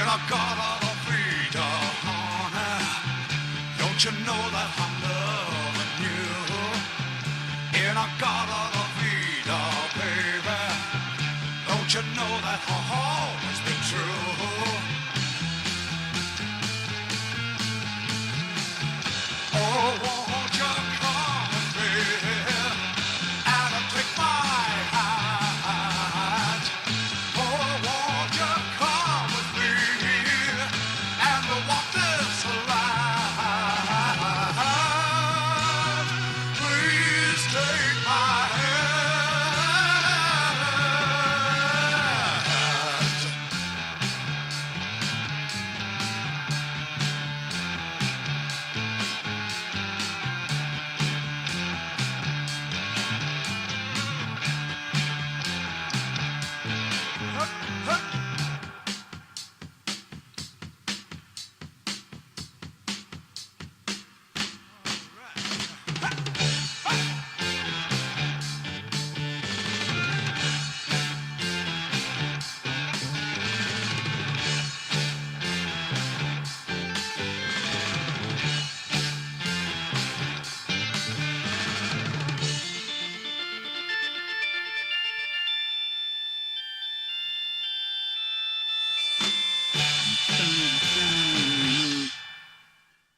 I got all the freedom, honey. Don't you know that I'm loving you? And I got all the freedom, baby. Don't you know that I've always been true? Oh, won't you come with me and take my hand? Oh, won't you come with me and we'll walk this line? Please take my hand.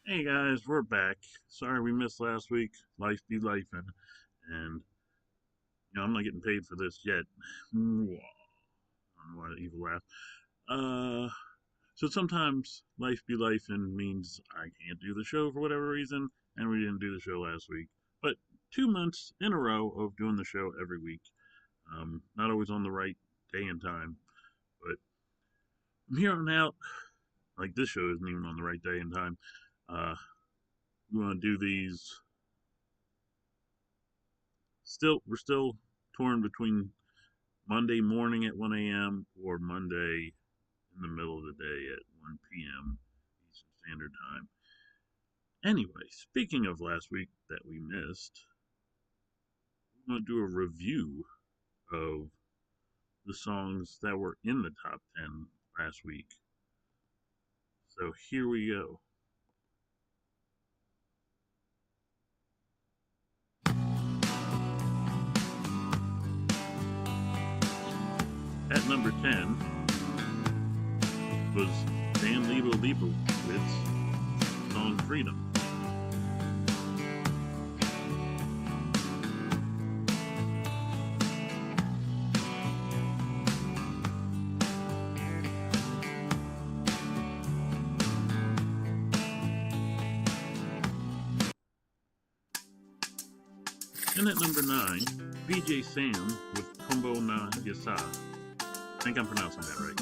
Hey guys, we're back. Sorry we missed last week. Life be lifing. And, I'm not getting paid for this yet. I don't know why the evil laugh. So sometimes life be lifing means I can't do the show for whatever reason, and we didn't do the show last week. But 2 months in a row of doing the show every week. Not always on the right day and time, but from here on out, like this show isn't even on the right day and time. We want to do these. We're still torn between Monday morning at 1 a.m. or Monday in the middle of the day at 1 p.m. Eastern Standard Time. Anyway, speaking of last week that we missed, we want to do a review of the songs that were in the top 10 last week. So here we go. At number 10 was Dan Leibowitz, song Freedom. And at number 9, BJ Sam with Combo Na Yasa. I think I'm pronouncing that right.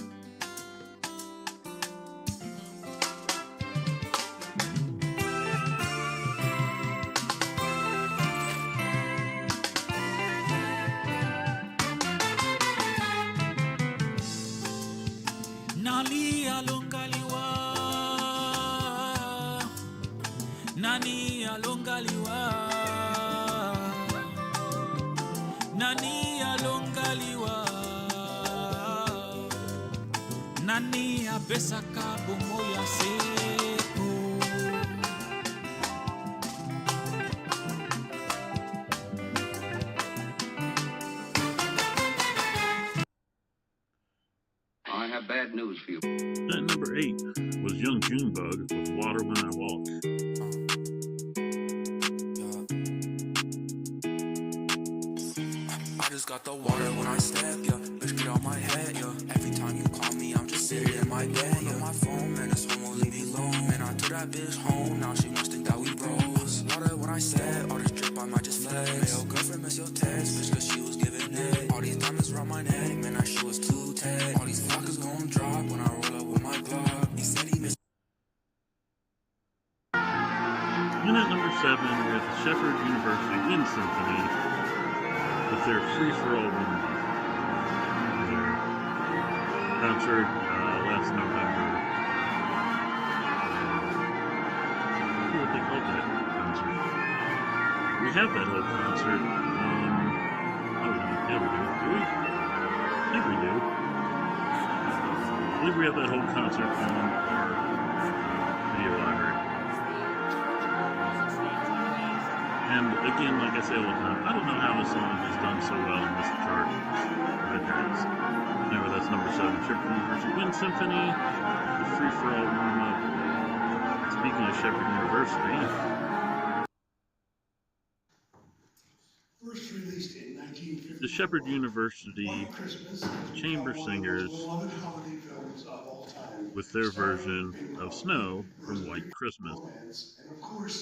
Nani alongaliwa, Nani alongaliwa, Nani alongaliwa, Nani apesaka bomoya seko. I have bad news for you. At number 8 was Young Junebug with Water When I Walk. I just got the water when I step, yeah. Bitch, get out my head, yeah. Every time you call me, I'm just sitting in my bed, yeah. On my phone, man, this one won't leave me alone. Man, I took that bitch home, now she must think that we bros. Water when I step, all this drip, I might just flex. Hey, yo, girlfriend, miss your text, bitch, cause she was giving it. All these diamonds around my neck, man, that shit was too tight. All these fuckers gon' drop when I roll up with my Glock. He said he missed. And at number 7 was the Shepherd University Wind Symphony with their Free for All Warm Up. Their concert last November. I don't know what they called that concert. We have that whole concert. Yeah, we do. Do we? I think we do. I believe we have that whole concert on our video library. And again, like I say all the time, I don't know how this song has done so well in this chart, but it has. Anyway, that's number 7, Shepherd University Wind Symphony, the Free for All Warm Up. Speaking of Shepherd University, First released in 1950, the Shepherd University White Christmas has Chamber become one of the Singers most beloved holiday films of all time, with their starring version Bing of Crosby, Snow from Rosie, White Christmas. Romance, and of course,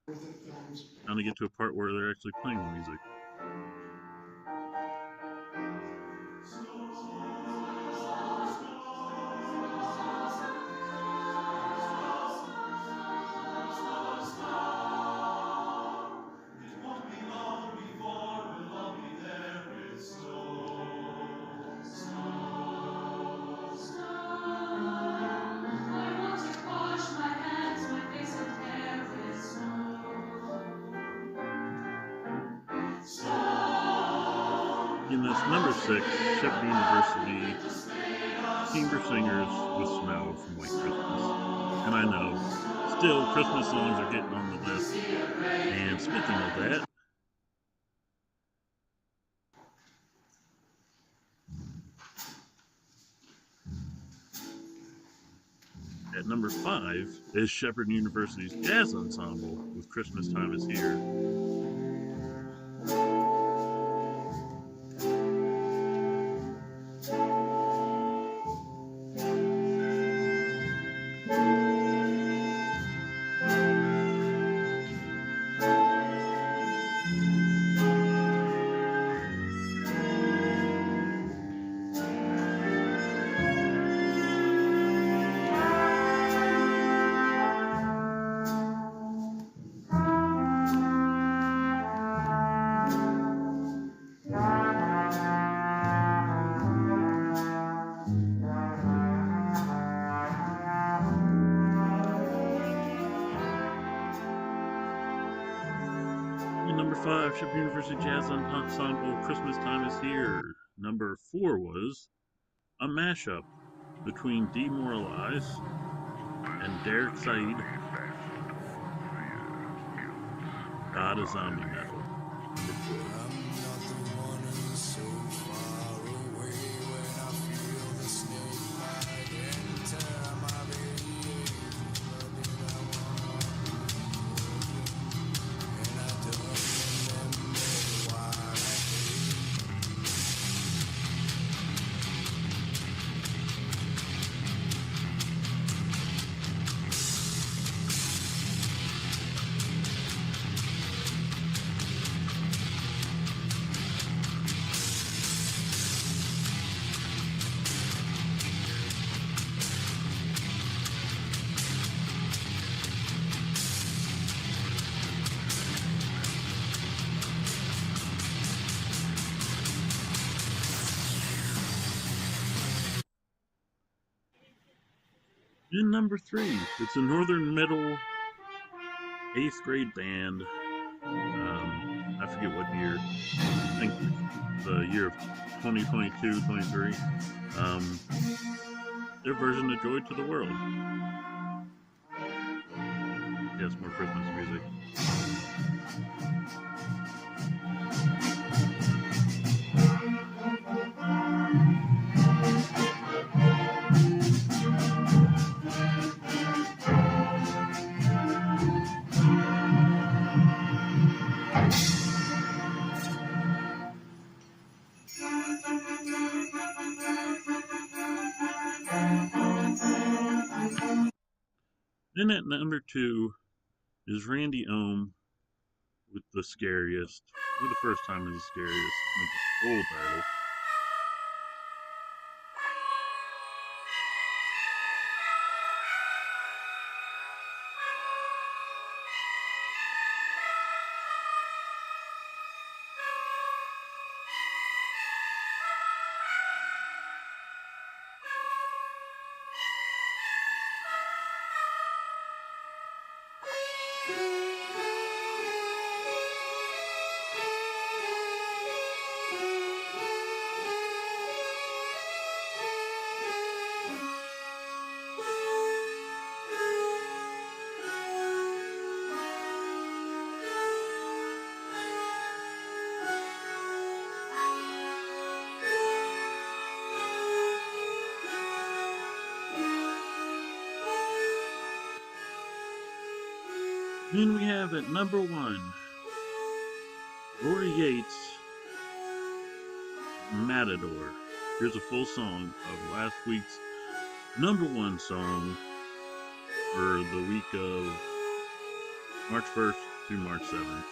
with the film's Now to get to a part where they're actually playing the music. And that's number 6, Shepherd University Chamber Singers with Snow from White Christmas. And I know, still, Christmas songs are getting on the list. And speaking of that, at number 5 is Shepherd University's Jazz Ensemble with Christmas Time Is Here. Number 5, Shepherd University Jazz Ensemble, Christmas Time Is Here. Number 4 was a mashup between Demoralize and Derek Said, God of Zombie Metal. Number 4. In number 3, it's a Northern Metal 8th grade band. I forget what year. I think the year of 2022, 23. Their version of Joy to the World. Yes, more Christmas music. Then at number 2 is Randy Ohm with The Scariest. For the first time in The Scariest, with the full title. Then we have at number 1, Rory Yates, Matador. Here's a full song of last week's number 1 song for the week of March 1st through March 7th.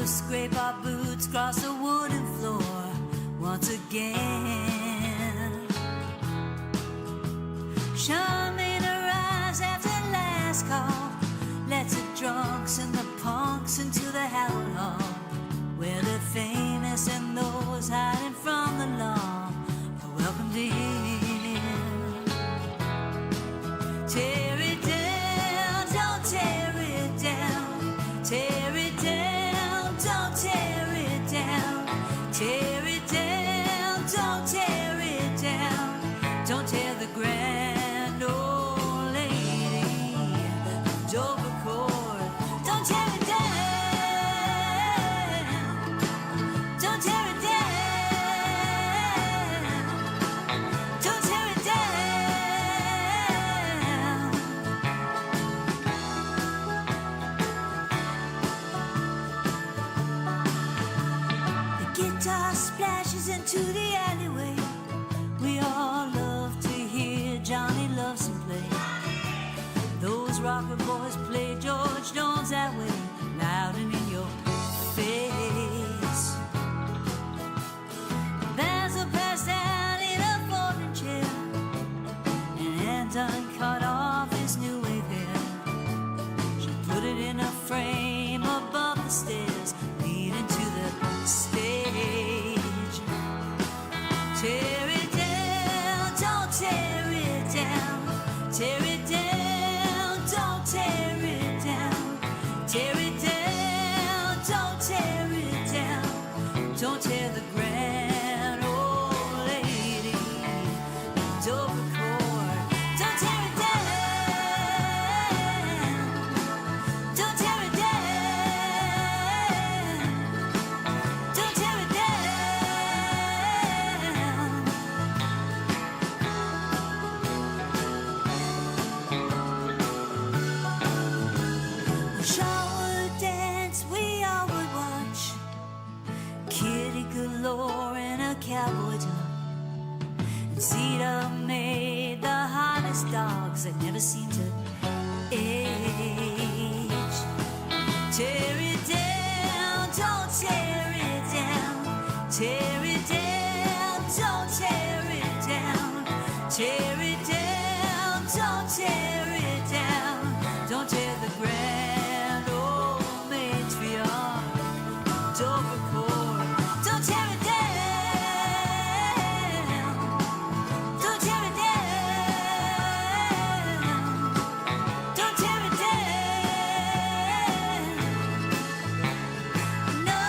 Scrape our boots across the wooden floor once again. Charmaine arrives after last call, lets the drunks and the punks into the Howard Hall, where the famous and those hiding from the law are welcomed in. Tear it down, don't tear it down, tear it down. Don't tear it down, tear it down, don't tear it down, don't tear the grand old lady, Dover Court, don't tear it down, don't tear it down, don't tear it down. Guitar splashes into the alleyway. We all love to hear Johnny Lawson play. Those rocker boys play George Jones that way, loud and in your face. Basil passed out in a folding chair, and Anton cut off his new wave hair. She put it in a frame above the stairs leading to the stage. Tear it down, don't tear it down, tear it down, don't tear it down, tear it down, don't tear it down, don't tear the grand old lady, Dover Court, don't tear it down, don't tear it down, don't tear it down. Shower dance we all would watch, kitty galore in a cowboy top, and Cedar made the hottest dogs that never seemed to age. Tear it down, don't tear it down. Tear it down, don't tear it down. Tear it down, don't tear it down. Don't tear the grand old matriarch. Don't record, don't tear it down. Don't tear it down. Don't tear it down. No.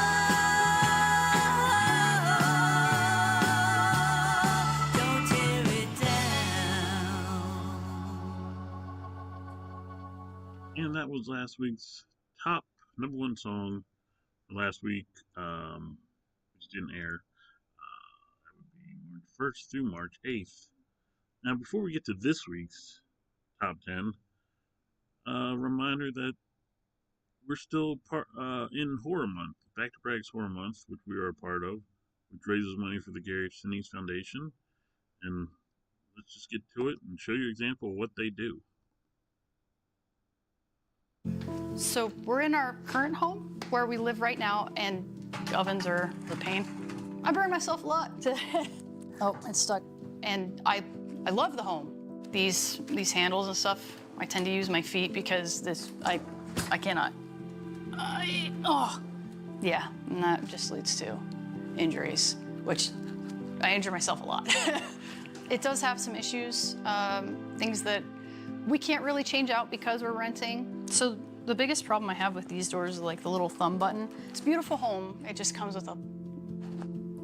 Don't tear it down. And that was last week's top number one song for last week, which didn't air. That would be March 1st through March 8th. Now, before we get to this week's top 10, reminder that we're still in Horror Month, Bac2Bragg's Horror Month, which we are a part of, which raises money for the Gary Sinise Foundation. And let's just get to it and show you an example of what they do. So we're in our current home where we live right now, and ovens are the pain. I burn myself a lot. Oh, it's stuck. And I love the home. These handles and stuff, I tend to use my feet because I cannot. Yeah, and that just leads to injuries, which I injure myself a lot. It does have some issues, things that we can't really change out because we're renting. So the biggest problem I have with these doors is like the little thumb button. It's a beautiful home. It just comes with a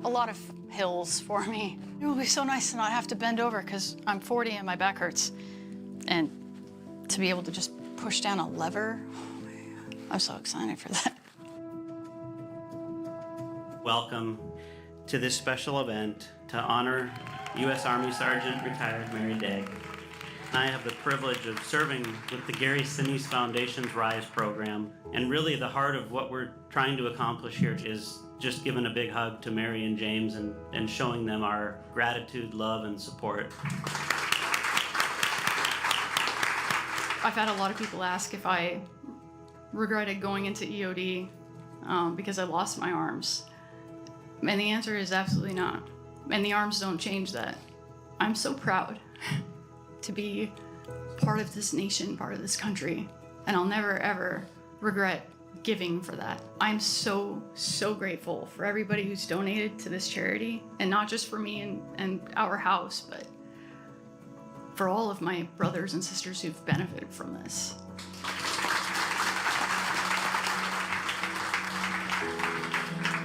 lot of hills for me. It would be so nice to not have to bend over because I'm 40 and my back hurts. And to be able to just push down a lever, oh my God, I'm so excited for that. Welcome to this special event to honor U.S. Army Sergeant Retired Mary Degg. I have the privilege of serving with the Gary Sinise Foundation's RISE program, and really the heart of what we're trying to accomplish here is just giving a big hug to Mary and James and showing them our gratitude, love, and support. I've had a lot of people ask if I regretted going into EOD because I lost my arms. And the answer is absolutely not. And the arms don't change that. I'm so proud to be part of this nation, part of this country. And I'll never, ever regret giving for that. I'm so, so grateful for everybody who's donated to this charity. And not just for me and our house, but for all of my brothers and sisters who've benefited from this.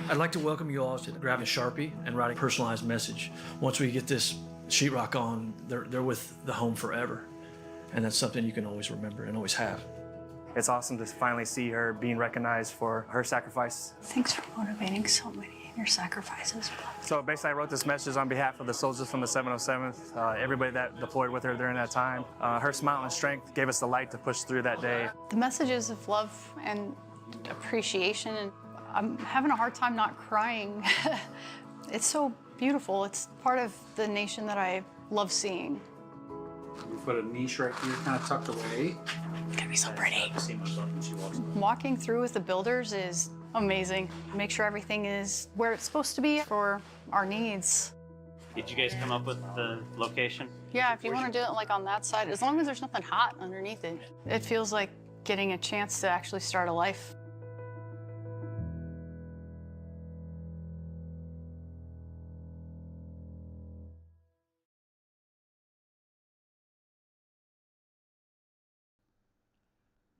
I'd like to welcome you all to grabbing a Sharpie and writing a personalized message. Once we get this sheetrock on, they're with the home forever. And that's something you can always remember and always have. It's awesome to finally see her being recognized for her sacrifice. Thanks for motivating so many in your sacrifices. So basically I wrote this message on behalf of the soldiers from the 707th, everybody that deployed with her during that time. Her smile and strength gave us the light to push through that day. The messages of love and appreciation, and I'm having a hard time not crying. It's so beautiful. It's part of the nation that I love seeing. We put a niche right here, kind of tucked away. It's gonna be so pretty. I see myself when she walks in. Walking through with the builders is amazing. Make sure everything is where it's supposed to be for our needs. Did you guys come up with the location? Yeah, if you want to do it like on that side, as long as there's nothing hot underneath it, it feels like getting a chance to actually start a life.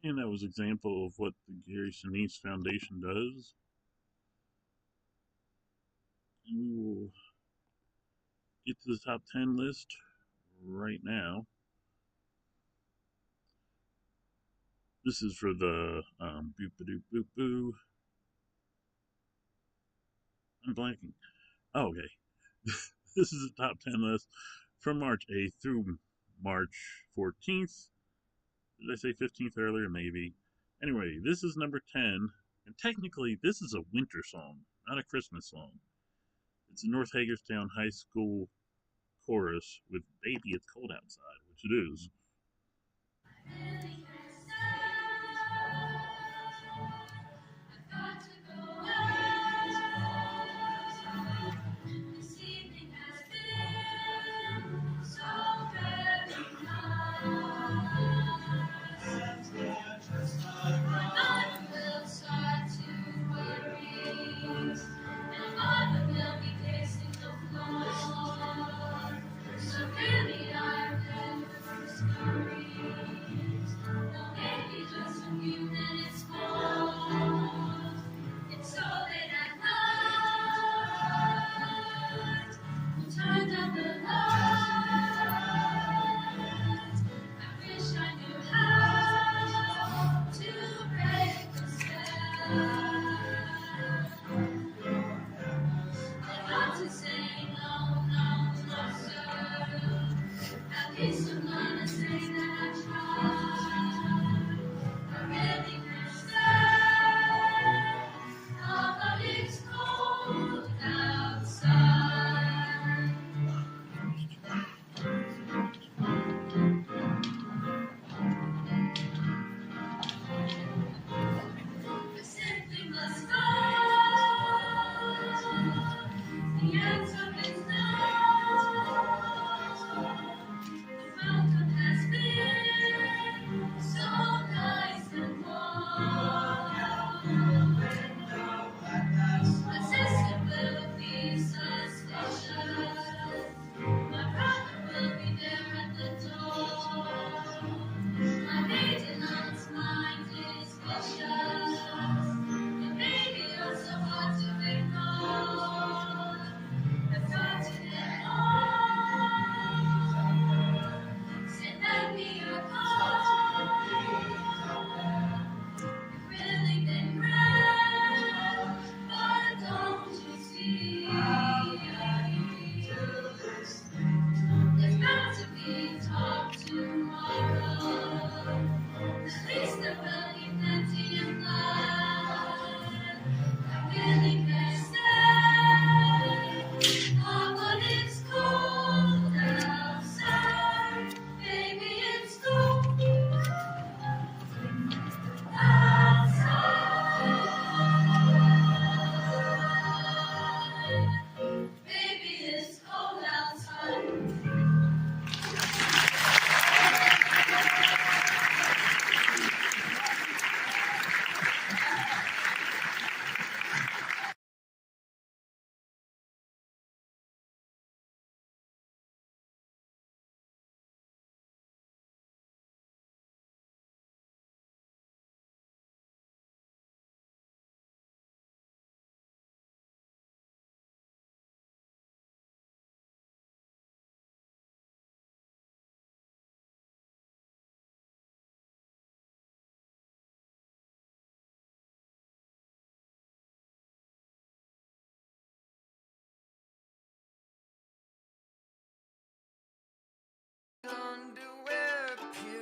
And that was an example of what the Gary Sinise Foundation does. And we will get to the top 10 list right now. This is for the boop-a-doop-boop-boo. I'm blanking. Oh, okay. This is the top 10 list from March 8th through March 14th. Did I say 15th earlier? Maybe. Anyway, this is number 10, and technically this is a winter song, not a Christmas song. It's a North Hagerstown High School chorus with Baby It's Cold Outside, which it is.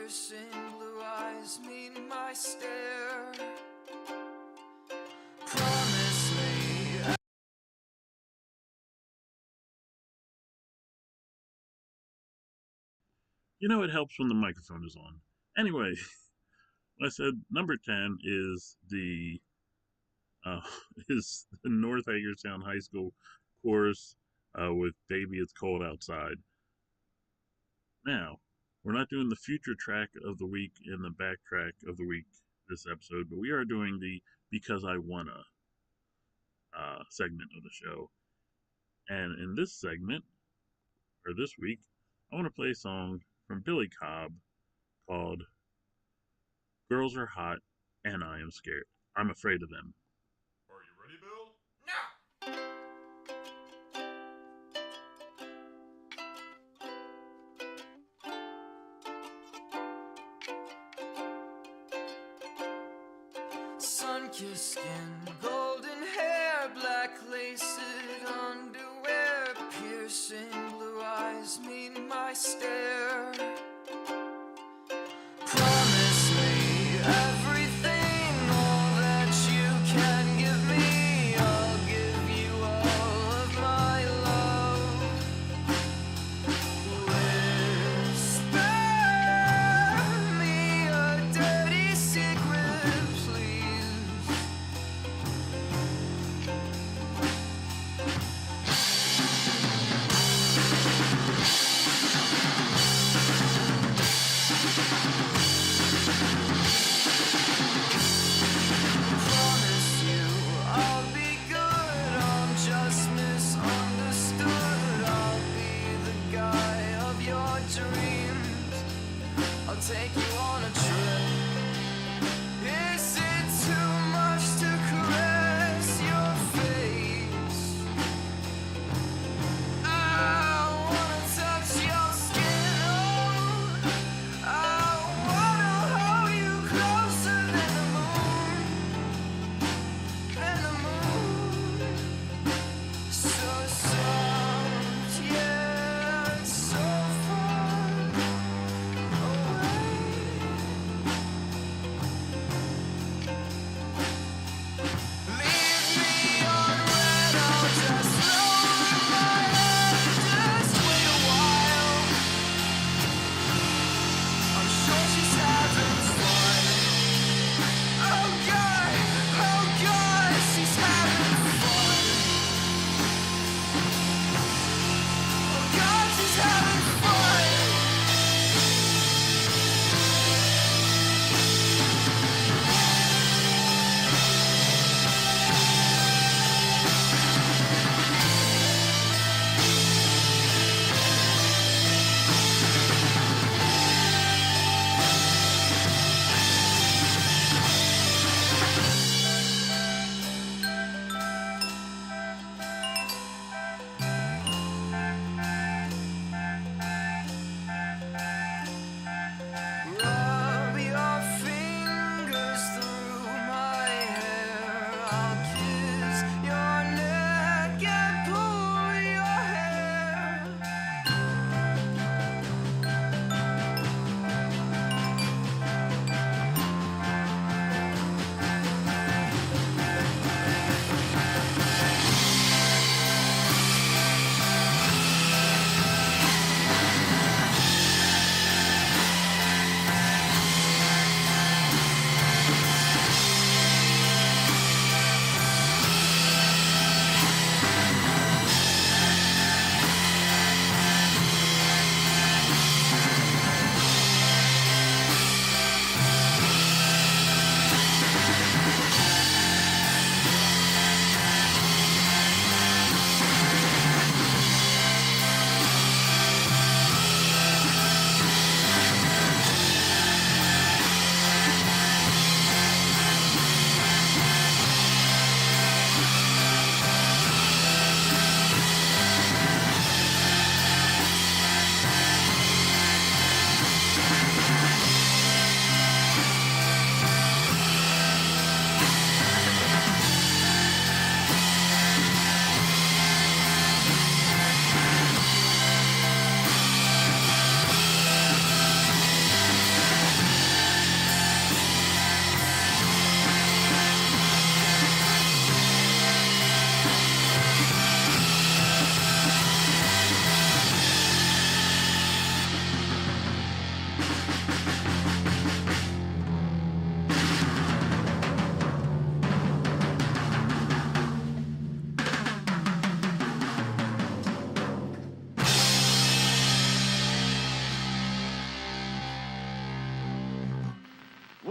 piercing blue eyes meet my stare. Promise me. You know, it helps when the microphone is on. Anyway, I said number 10 is the North Hagerstown High School chorus with "Baby It's Cold Outside." Now, we're not doing the future track of the week and the backtrack of the week this episode, but we are doing the "Because I Wanna" segment of the show. And in this segment, or this week, I want to play a song from Billy Cobb called "Girls Are Hot and I Am Scared. I'm Afraid of Them." Are you ready, Bill? Sun-kissed skin, golden hair, black lace-it underwear, piercing blue eyes meet my stare. Promise me everything, all that you can give me. I'll give you all of my love. Whisper me a dirty secret, please.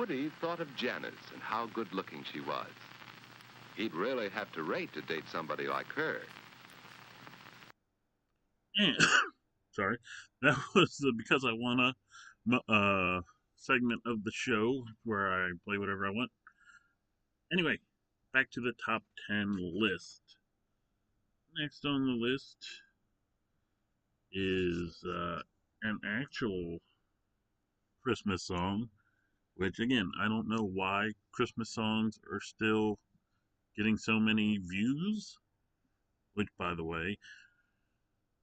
Woody thought of Janice and how good-looking she was. He'd really have to rate to date somebody like her. And, sorry, that was the Because I Wanna segment of the show where I play whatever I want. Anyway, back to the top 10 list. Next on the list is an actual Christmas song, which again, I don't know why Christmas songs are still getting so many views, which, by the way,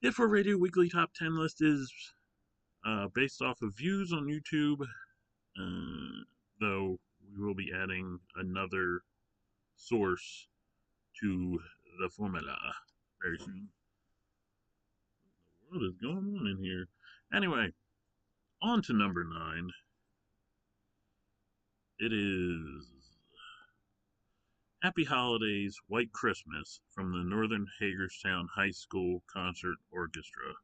F4Radio Weekly Top 10 list is based off of views on YouTube, though we will be adding another source to the formula very soon. What is going on in here? Anyway, on to number 9. It is Happy Holidays, White Christmas from the Northern Hagerstown High School Concert Orchestra.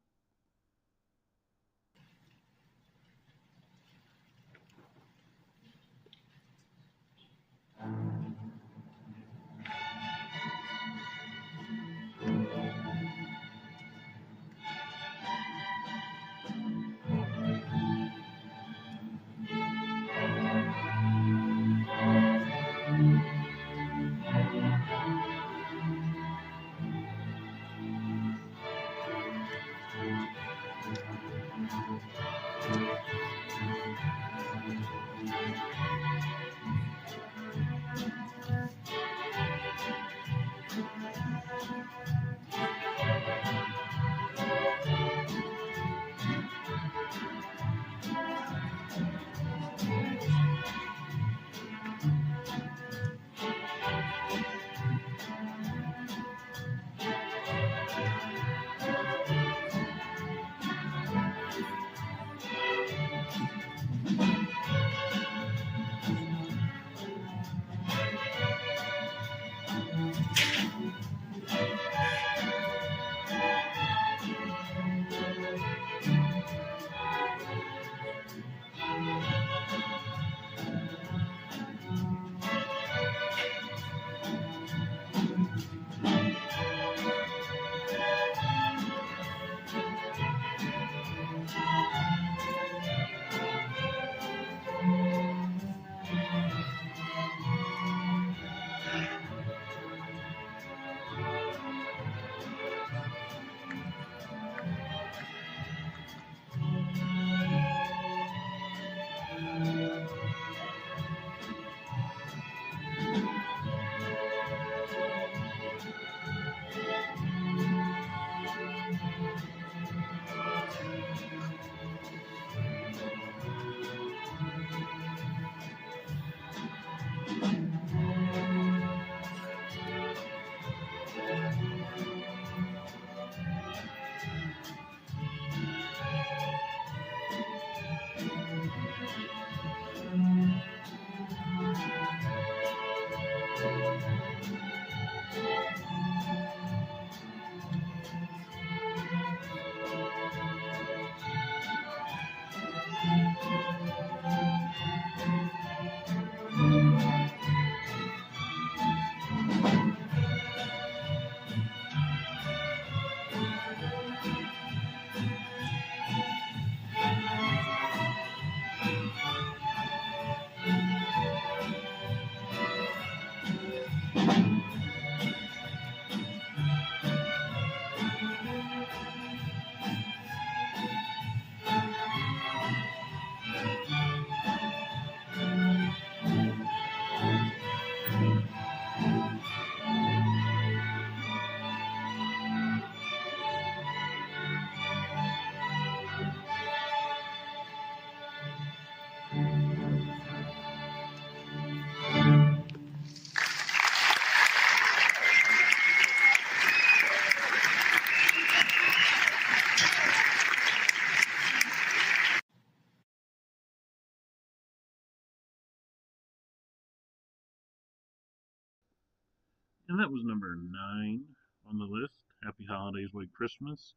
And that was number 9 on the list, Happy Holidays, White Christmas,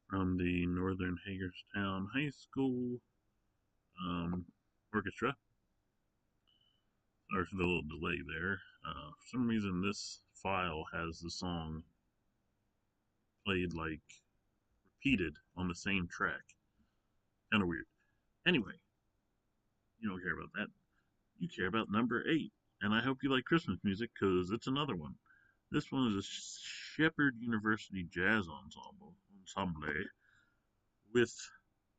from the Northern Hagerstown High School Orchestra. Sorry for the little delay there. For some reason, this file has the song played like repeated on the same track. Kind of weird. Anyway, you don't care about that. You care about number 8. And I hope you like Christmas music because it's another one. This one is a Shepherd University Jazz Ensemble with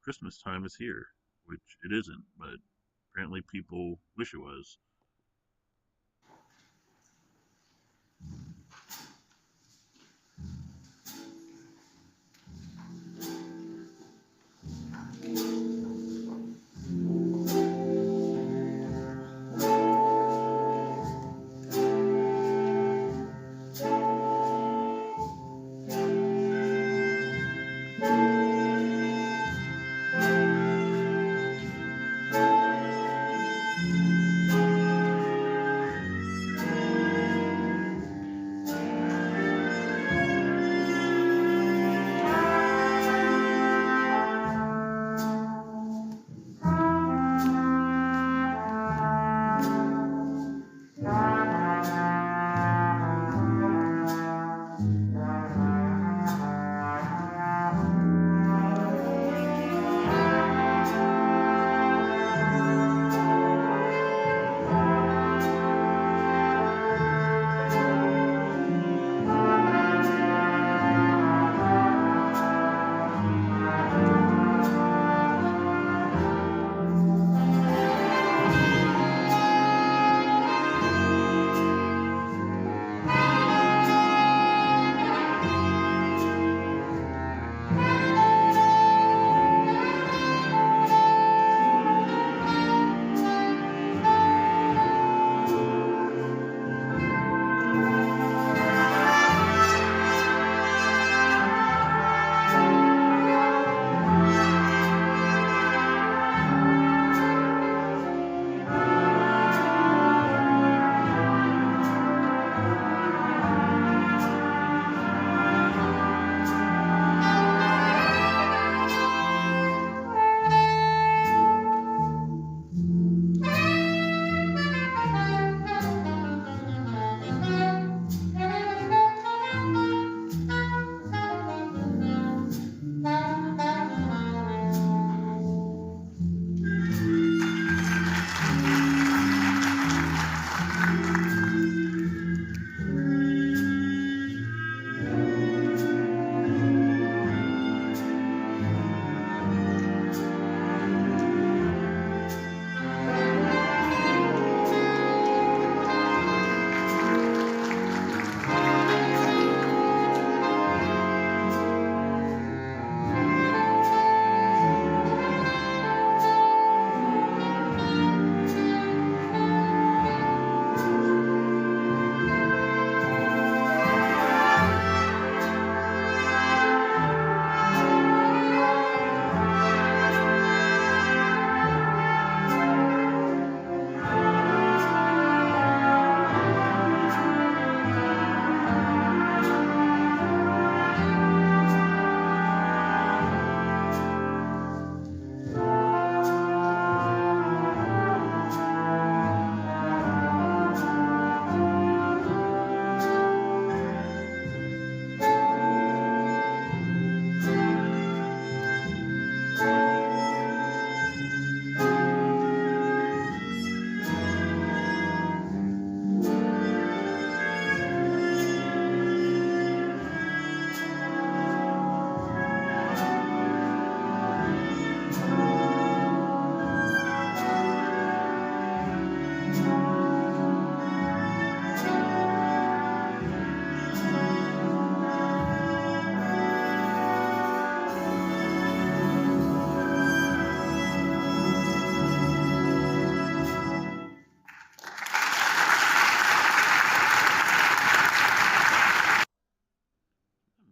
Christmas Time is Here, which it isn't, but apparently people wish it was.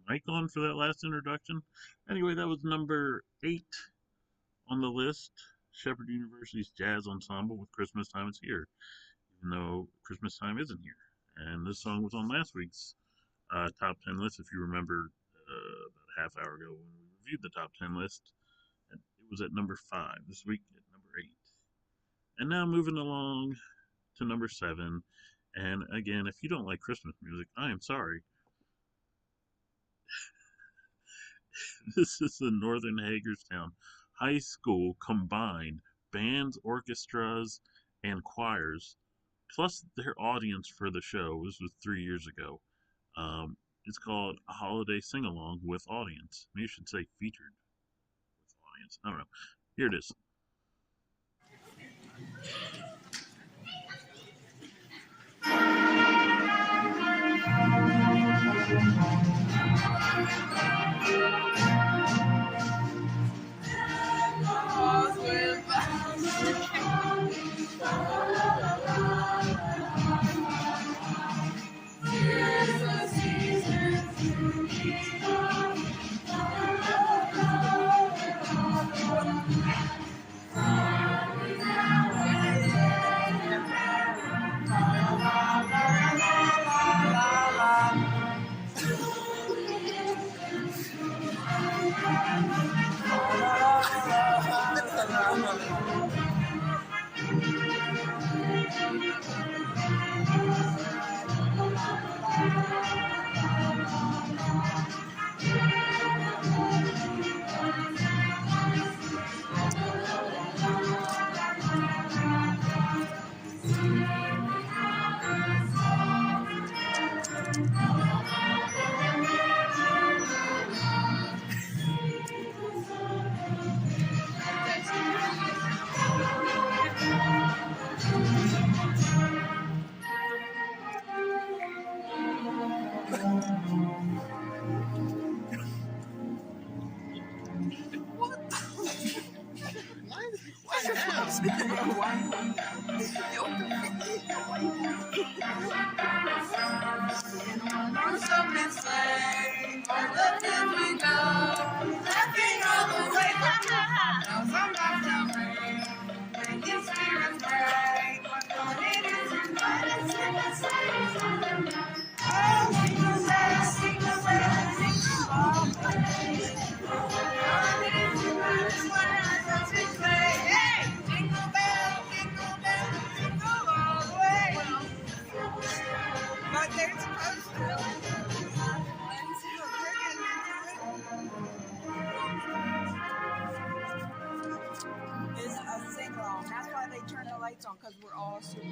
Mic on for that last introduction. Anyway, that was number 8 on the list. Shepherd University's Jazz Ensemble with Christmas Time is Here, even though Christmas time isn't here. And this song was on last week's top 10 list, if you remember, about a half hour ago when we reviewed the top 10 list. It was at number 5 this week at number 8. And now moving along to number 7. And again, if you don't like Christmas music, I am sorry. This is the Northern Hagerstown High School combined bands, orchestras, and choirs, plus their audience for the show. This was 3 years ago. It's called a holiday sing-along with audience. Maybe you should say featured with audience. I don't know. Here it is. That's why they turn the lights on, because we're all super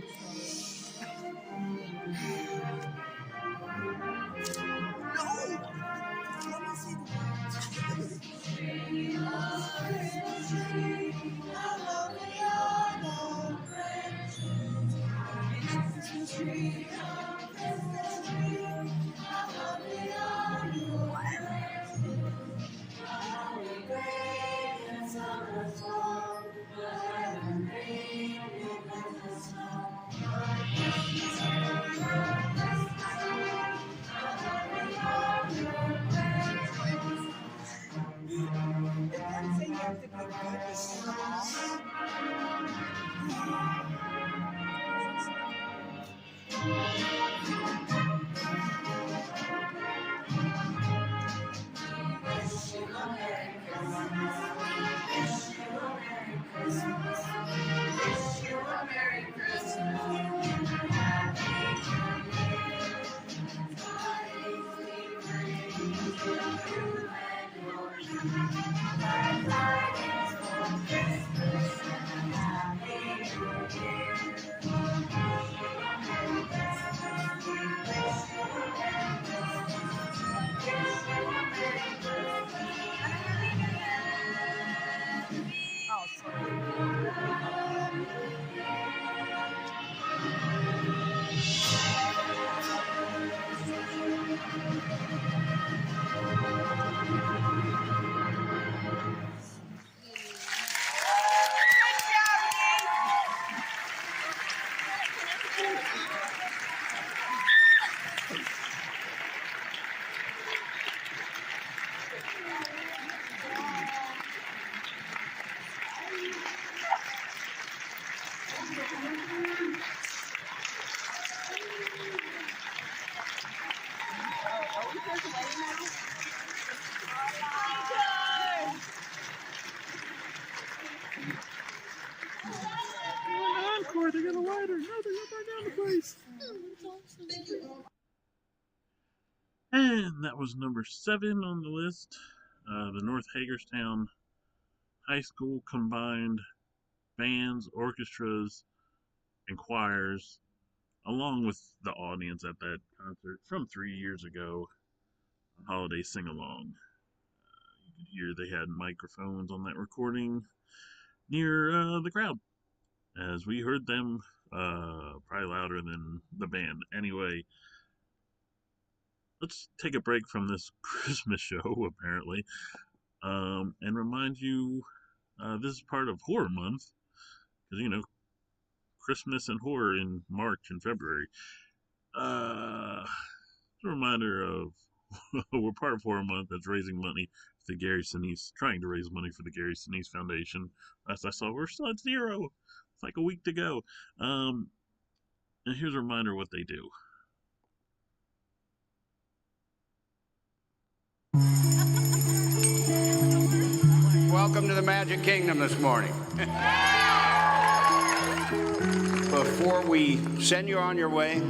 that was number 7 on the list. The North Hagerstown High School combined bands, orchestras, and choirs, along with the audience at that concert from 3 years ago, a holiday sing-along. You could hear they had microphones on that recording near the crowd, as we heard them probably louder than the band. Anyway, let's take a break from this Christmas show, apparently, and remind you this is part of Horror Month, because, you know, Christmas and horror in March and February. A reminder of we're part of Horror Month that's raising money for the Gary Sinise, trying to raise money for the Gary Sinise Foundation. Last I saw, we're still at 0. It's like a week to go. And here's a reminder of what they do. Welcome to the Magic Kingdom this morning. Before we send you on your way,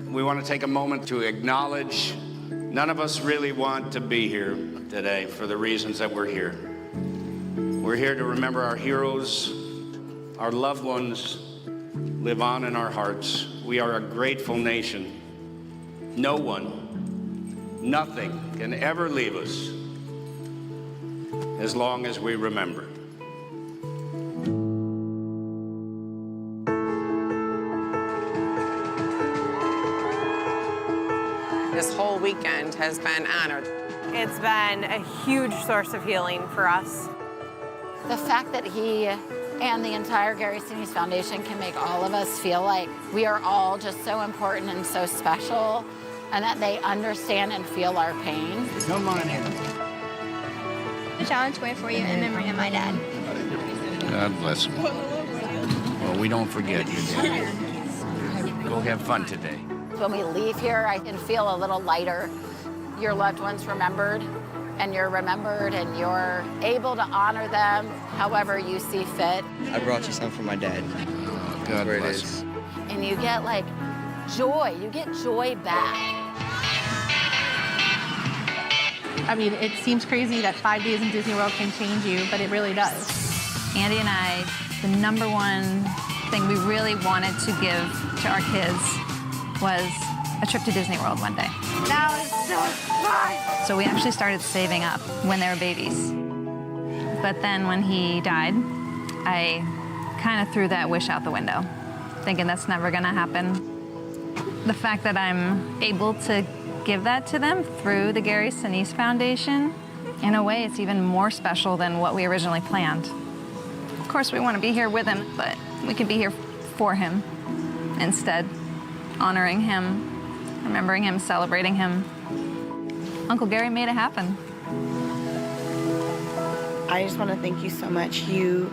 we want to take a moment to acknowledge none of us really want to be here today for the reasons that we're here. We're here to remember our heroes, our loved ones live on in our hearts. We are a grateful nation. No one, nothing can ever leave us as long as we remember. This whole weekend has been honored. It's been a huge source of healing for us. The fact that he and the entire Gary Sinise Foundation can make all of us feel like we are all just so important and so special, and that they understand and feel our pain. Come on in. A challenge going for you in memory of my dad. God bless him. Well, we don't forget you, Dad. Go have fun today. When we leave here, I can feel a little lighter. Your loved ones remembered, and you're remembered, and you're able to honor them however you see fit. I brought you some for my dad. God bless him. And you get like joy. You get joy back. I mean, it seems crazy that 5 days in Disney World can change you, but it really does. Andy and I, the number one thing we really wanted to give to our kids was a trip to Disney World one day. That was so fun! So we actually started saving up when they were babies. But then when he died, I kind of threw that wish out the window, thinking that's never gonna happen. The fact that I'm able to give that to them through the Gary Sinise Foundation, in a way, it's even more special than what we originally planned. Of course, we want to be here with him, but we can be here for him instead, honoring him, remembering him, celebrating him. Uncle Gary made it happen. I just want to thank you so much. You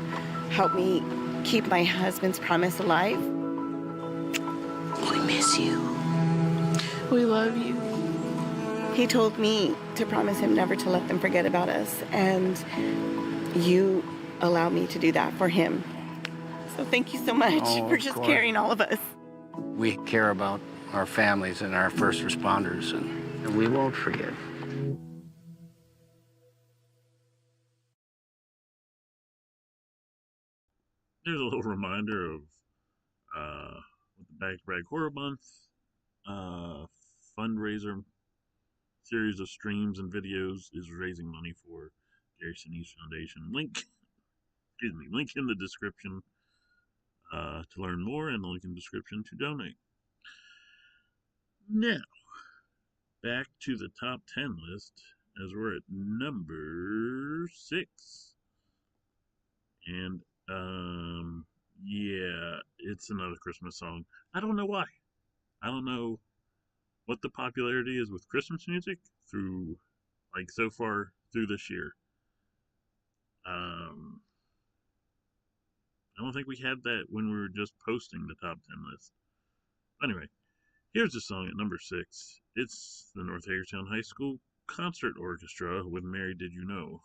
helped me keep my husband's promise alive. We miss you. We love you. He told me to promise him never to let them forget about us, and you allowed me to do that for him. So thank you so much for just carrying all of us. We care about our families and our first responders, and we won't forget. There's a little reminder of what the Bac2Bragg Horror Month fundraiser series of streams and videos is raising money for Gary Sinise Foundation. Link in the description to learn more, and the link in the description to donate. Now, back to the top 10 list, as we're at number 6. And, yeah, it's another Christmas song. I don't know why. I don't know what the popularity is with Christmas music through, like, so far through this year. I don't think we had that when we were just posting the top 10 list. Anyway, here's the song at number 6. It's the North Hagerstown High School Concert Orchestra with Mary Did You Know.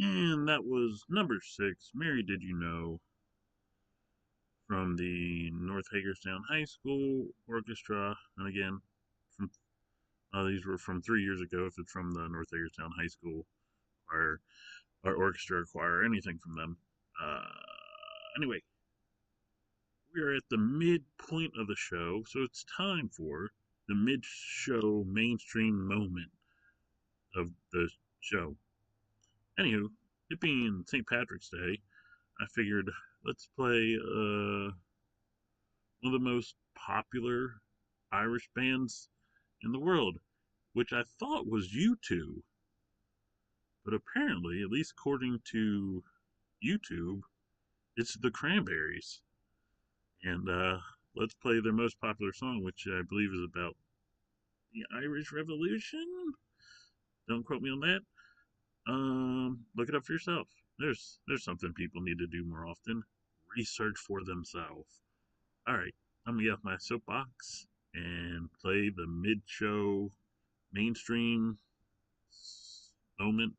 And that was number 6, Mary Did You Know, from the North Hagerstown High School Orchestra. And again, from these were from 3 years ago, if it's from the North Hagerstown High School choir, or orchestra, choir, anything from them. Anyway, we are at the midpoint of the show, so it's time for the mid-show mainstream moment of the show. Anywho, it being St. Patrick's Day, I figured let's play one of the most popular Irish bands in the world, which I thought was U2, but apparently, at least according to YouTube, it's the Cranberries. And let's play their most popular song, which I believe is about the Irish Revolution. Don't quote me on that. Look it up for yourself. There's something people need to do more often. Research for themselves. Alright, I'm gonna get off my soapbox and play the mid-show mainstream moment.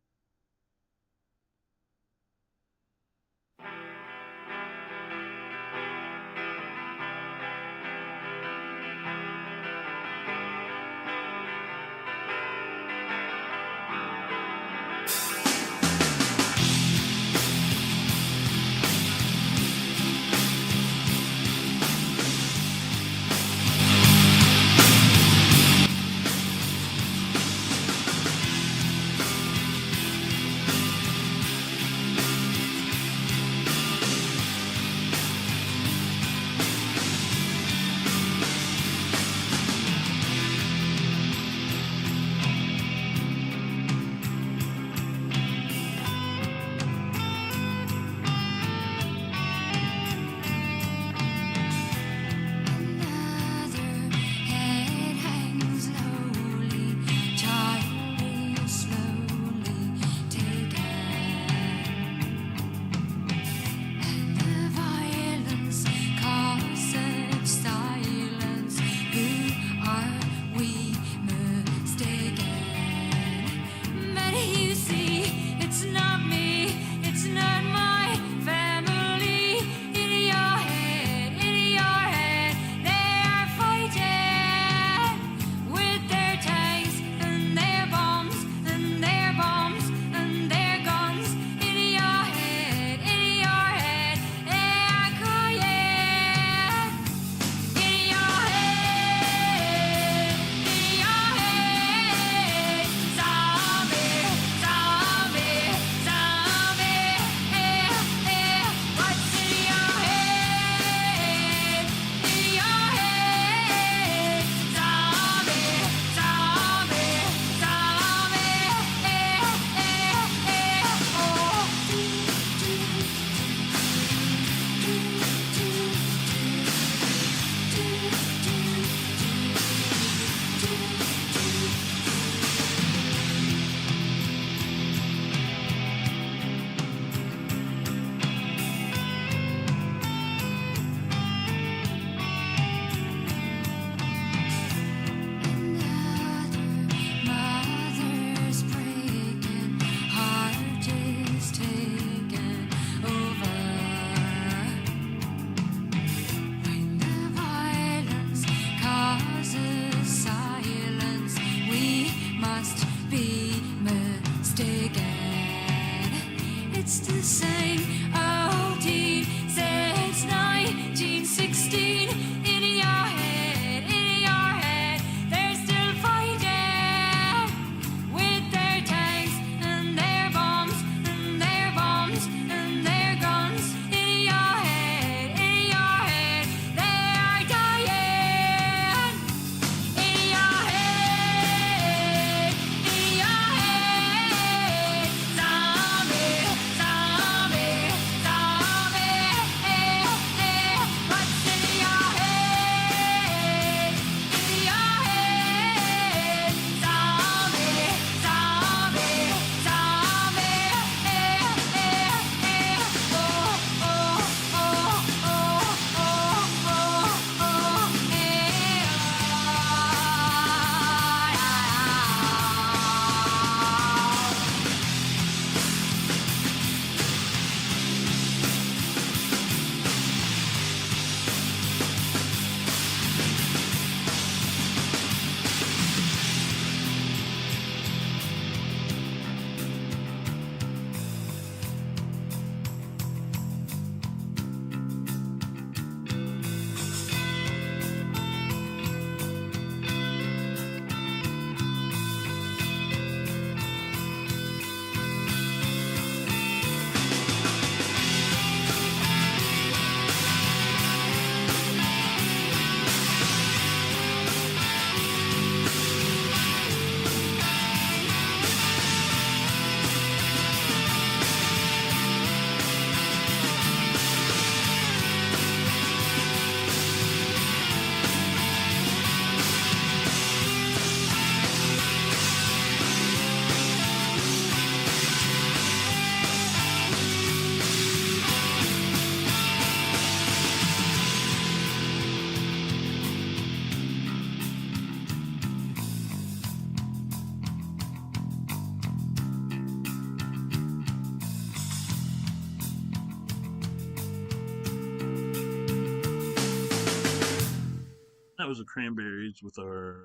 That was the Cranberries with our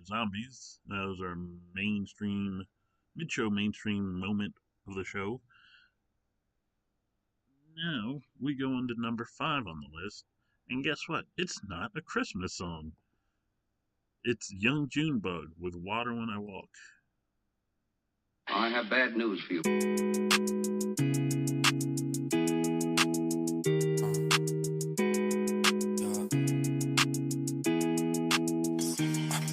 Zombies. That was our mainstream, mid-show mainstream moment of the show. Now we go into number 5 on the list, and guess what? It's not a Christmas song. It's Young Junebug with Water When I Walk. I have bad news for you.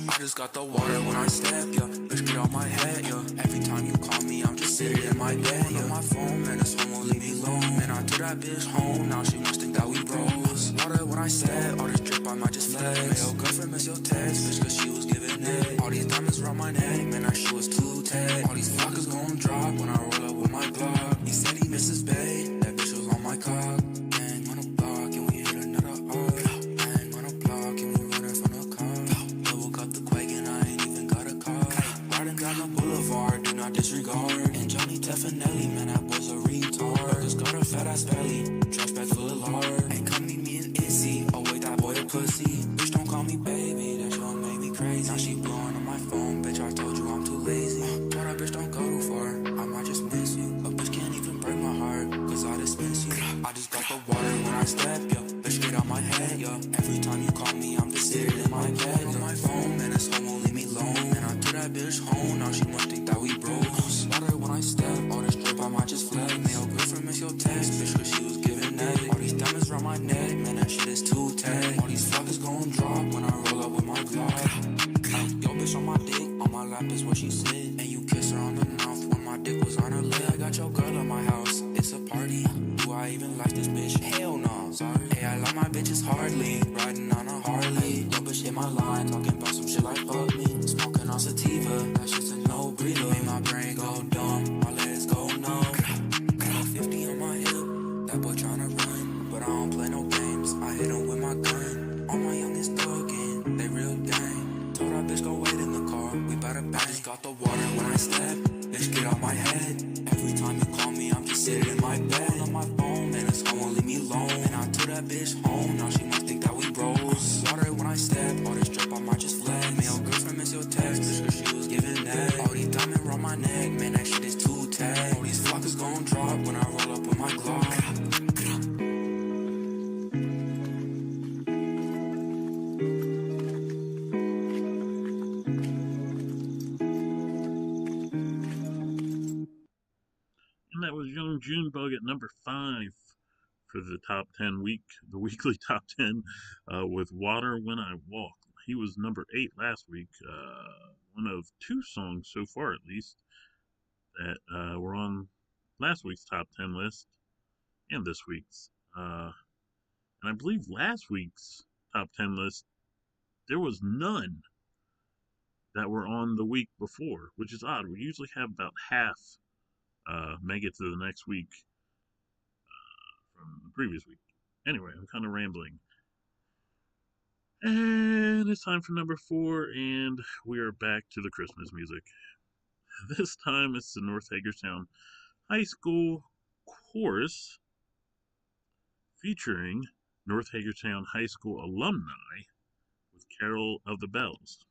I just got the water when I step, yeah. Bitch, get out my head, yeah. Every time you call me, I'm just sitting in my bed, yeah. On my phone, man, this one won't leave me alone. Man, I took that bitch home, now she must think that we bros. Water when I step, all this drip, I might just flex. Man, your girlfriend miss your text, bitch, cause she was giving it. All these diamonds around my neck, man, that shit was too tight. All these flockers gon' drop when I roll up with my Glock. He said he misses bae, that bitch was on my cock. Bang on the block, and we hit another R. Bang on the block, and we running from the car. Double cut the quake, and I ain't even got a car. Riding down the boulevard, do not disregard. And Johnny Teffanelli, man, that boy's a retard. Just got a fat ass belly, trash bag full of lard. Hey, come meet me in Issy, oh wait, that boy a pussy. Bitch, don't call me baby, that shit don't make me crazy. Now she blowing on my phone, bitch, I told you I'm too lazy. Told that bitch don't go too far, I might just miss you. A bitch can't even break my heart, cause I dismiss you. I just got the water when I step, yo. Bitch, get out my head, yo. Every time you call me, I'm just sitting in my bed. On my phone, man, this home won't leave me alone. And I took that bitch home, now she must think that we bros. Water when I step, all this drip, I might just flex. Man, your girlfriend miss your text, bitch, cause she was giving neck. All these diamonds around my neck, man, that shit is too tight. All these flockers gon' drop when I roll up with my Glock. Yo, bitch on my dick, on my lap is where she sit. And you kiss her on the mouth when my dick was on her lip. I got your girl at my house, it's a party. Do I even like this bitch? Hell no, sorry. Hey, I like my bitches hardly, riding on a Harley. Yo, bitch hit my line, talking about some shit like fuck me. Smoking on sativa, that shit's a no-breather. Made my brain go dumb, my legs go numb. Got a 50 on my hip, that boy tryna run. But I don't play no games, I hit him with my gun. All my youngest thuggin', they real gang. Told that bitch go wait in the car, we better bang. Just got the water when I step, bitch get out my head. Every time you call me, I'm just sitting in my bed. On my phone, man, this home won't leave me alone. And I took that bitch home, now she must think that we bros. Water when I step, all this drip, I might just flex. Man, your girlfriend miss your text, bitch, cause she was giving that. All these diamonds around my neck, man, that shit is too tight. All these flockers gon' drop when I roll up with my Glock. And that was Young Junebug at number 5 for the top 10 the weekly top 10 with Water When I Walk. He was number 8 last week. One of 2 songs so far, at least, that were on last week's top 10 list and this week's. And I believe last week's top 10 list, there was none that were on the week before, which is odd. We usually have about half make it to the next week from the previous week. Anyway, I'm kind of rambling. And it's time for number 4, and we are back to the Christmas music. This time it's the North Hagerstown High School Chorus featuring North Hagerstown High School alumni with Carol of the Bells.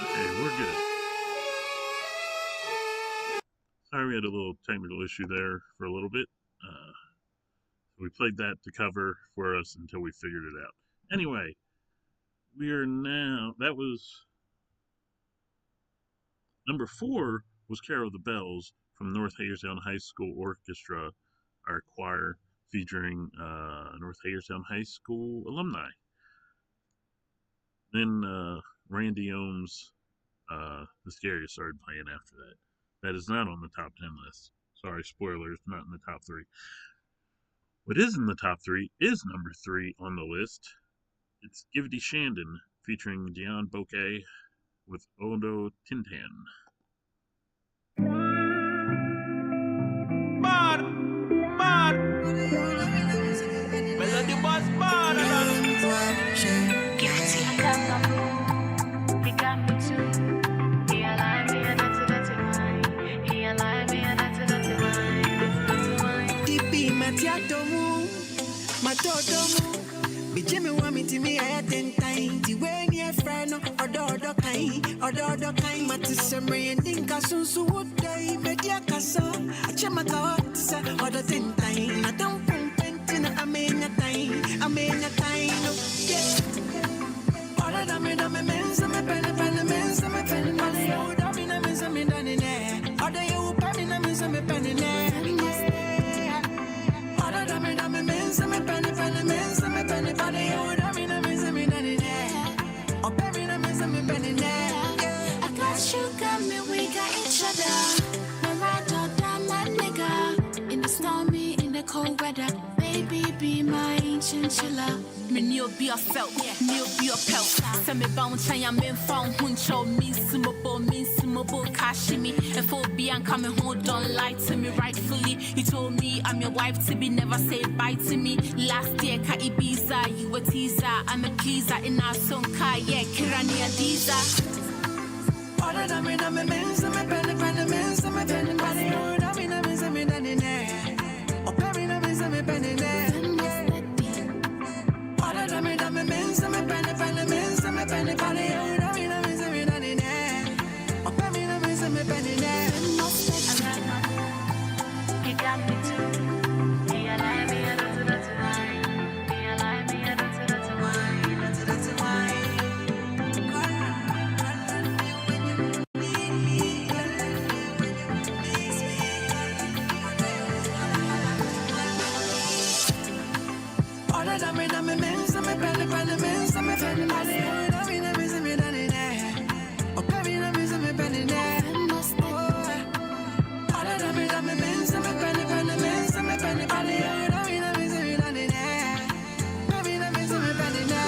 Okay, we're good. Sorry, we had a little technical issue there for a little bit. We played that to cover for us until we figured it out. Anyway, we are now, that was number 4 was Carol of the Bells from North Hagerstown High School Orchestra, our choir featuring North Hagerstown High School alumni. Then Randy Ohm's The Scariest started playing after that. That is not on the top 10 list. Sorry, spoilers, not in the top 3. What is in the top 3 is number 3 on the list. It's Givety Shandon featuring Dion Bouquet with Odo Tintan. Melody was bad. He got me too. He alive me and that's wine. He alive me and that's wine. Tipi matiatomu, matotomu. Bijimi wa mitimi ayatentai. Tiweni efrano, odo kai. Matisemre ndinka sunsu wudai. Media kasa, achemaka watisa, odo tentai. Nadam pumpentina amenya tai. No, yeah. Odo dame mensa me pene mensa me pene. Odo you dame na mensa me dane ne. Odo you pene na mensa me pene ne. Odo dame mensa me pene mensa me pene. Odo you dame na mensa me dane ne. Odo pene na mensa me pene ne. I got you, got me, we got each other. No ride or die, my nigga. In the stormy, in the cold weather. Baby, be my chinchilla. Me near be a felt, near be a pelt. Send me bound, try and me found huncho. Me simable, kashimi. F4B and coming home, don't lie to me rightfully. You told me I'm your wife to be, never say bye to me. Last year, Ka Ibiza, you a teaser. I'm a pleaser in our song, yeah, Kirani Adiza. Odo dame mensa me pene mensa me pene. Odo you dame mensa me dane ne. Odo pene na mensa me pene ne. Odo dame mensa me pene mensa me pene. Odo you dame mensa me dane ne. Odo pene na mensa me pene ne. He got me too. He alive me and that's wine. He alive me and that's wine. That's wine. Odo dame mensa me pene mensa me pene. Odo you dame mensa me dane ne. Odo pene na mensa me pene ne. Odo dame mensa me pene mensa me pene. Odo you dame mensa me dane ne. Odo pene na mensa me pene ne.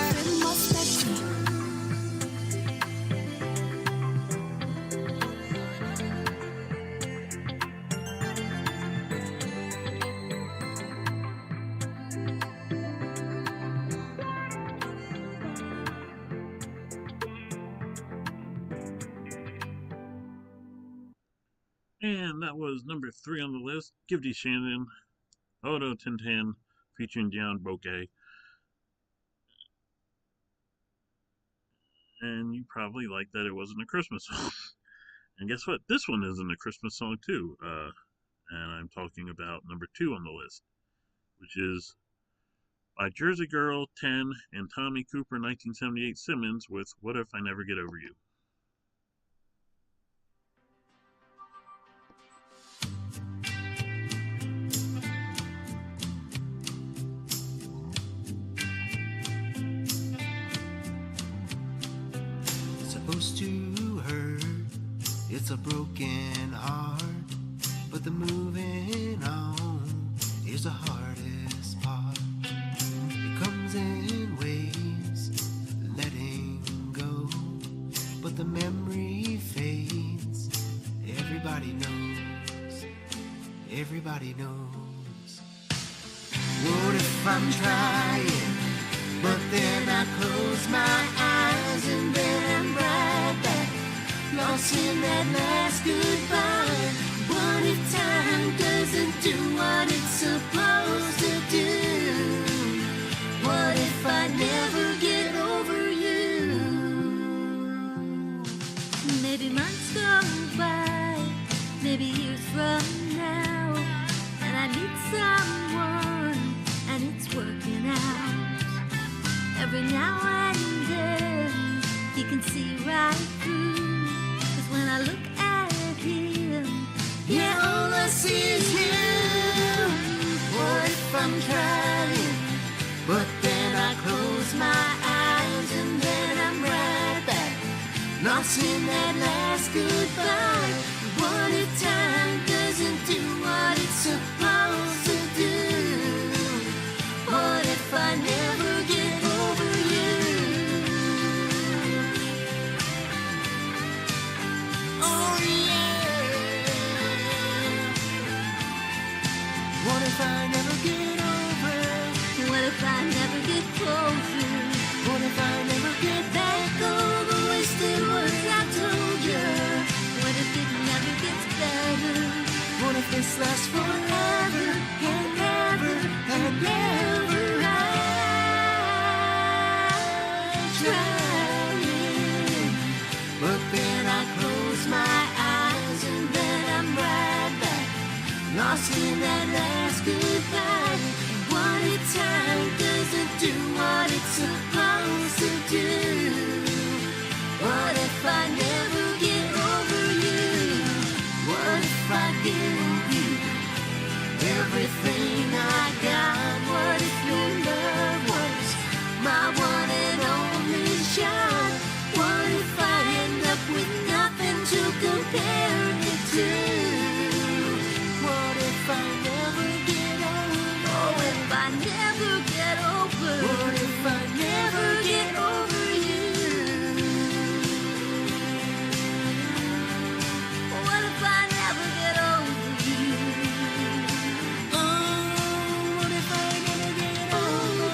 And that was number 3 on the list, Givety Shandon, Odo Tintan, featuring Dion Bouquet. And you probably like that it wasn't a Christmas song. And guess what? This one isn't a Christmas song too. And I'm talking about number 2 on the list, which is by Jersey Girl 10 and Tommy Cooper 1978 Simmons with What If I Never Get Over You. Supposed to hurt, it's a broken heart, but the moving on is the hardest part. It comes in waves, letting go, but the memory fades. Everybody knows. What if I'm trying, but then I close my eyes and then I'm right back, lost in that last goodbye. What if time doesn't do what it's supposed to do? lost in that last goodbye. What if time doesn't do what it's supposed to do? What if I never get over you? Oh yeah. What if I never get over? What if I never get closer? What if I never get back all the wasted words I told you? What if it never gets better? What if this lasts forever and ever and ever? I'm trying, but then I close my eyes and then I'm right back, lost in that last goodbye. What if time doesn't do what it's supposed to do? What if I never get over you? What if I give you everything I got? What if your love was my one and only shot? What if I end up with nothing to compare it to? What if I never get over? Oh, if I never get over? What if I never get over you? What if I never get over you? Oh, what if I never get over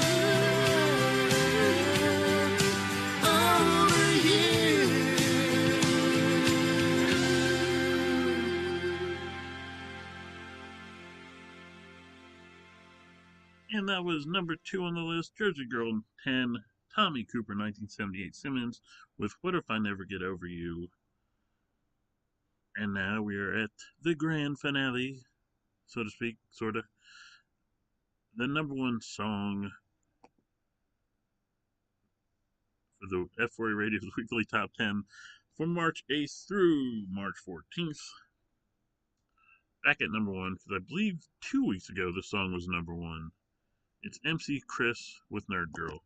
you? And that was number 2 on the list, Jersey Girl 10, Tommy Cooper 1978 Simmons with What If I Never Get Over You. And now we are at the grand finale, so to speak, sort of. The number 1 song for the F4ARadio's weekly top 10 from March 8th through March 14th. Back at number 1, because I believe 2 weeks ago the song was number 1. It's MC Chris with Nerd Girl.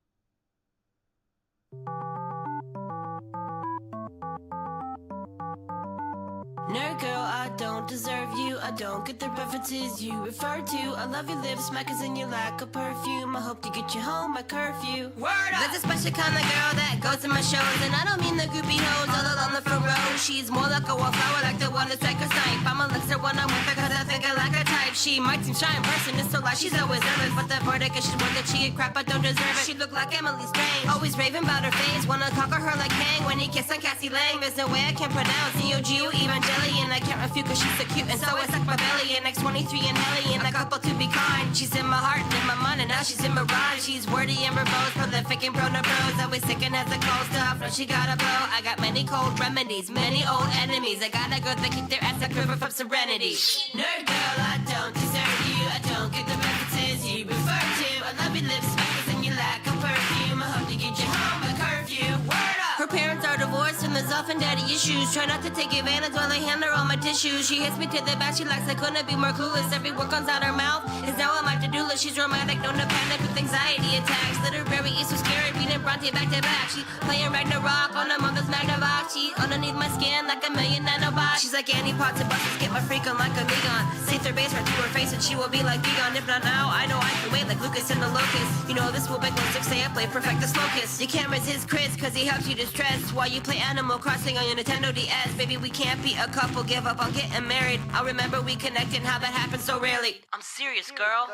Nerd girl, I don't deserve you. I don't get the references you refer to. I love your lips, smackers in your lack of perfume. I hope to get you home by curfew. Word up! There's a special kind of girl that goes to my shows, and I don't mean the groupie hoes all along the front row. She's more like a wallflower, like the one that's like a snipe. I'm a elixir when I'm with her, cause I think I like her type. She might seem shy in person, it's so like she's always nervous, but the verdict is she's one that she get crap, I don't deserve it. She look like Emily Strange, always raving about her face. Wanna conquer her like Kang when he kissed on Cassie Lang. There's no way I can pronounce Neo-Geo Evangelion. I can't refute cause she's so cute, and so I suck my belly. And X23 and Helly, and a couple to be kind. She's in my heart and in my mind, and now she's in my rhyme. She's wordy and verbose, prolific and prone to bros. Always sick and has the cold stuff, no she gotta blow. I got many cold remedies, many old enemies. I gotta go they keep their ass like river from Serenity. Nerd girl, I don't deserve you. I don't get the references you refer to. I love your lips, smackers in your lack of perfume. I hope to get you home by curfew. Word up! Her parents are divorced and there's often daddy issues. Try not to take advantage while I hand her all my tissues. She hits me to the back, she likes I couldn't be more clueless. Every word comes out her mouth is now on my to-do list. She's romantic, known to panic with anxiety attacks. Literary is so scary, reading Bronte back to back. She playing Ragnarok on her mother's Magnavox. She underneath my skin like a million nanobots. She's like Annie Potts and buses, get my freak on like a Megon. Safe their base right through her face and she will be like Egon. If not now, I know I can wait like Lucas in the Locust. You know this will make one 6 say I play perfect as Locust. You can't resist Chris cause he helps you distress while you play Animal Crossing on your Nintendo DS. Baby, we can't be a couple, give up on getting married. I'll remember we connected and how that happened so rarely. I'm serious, girl.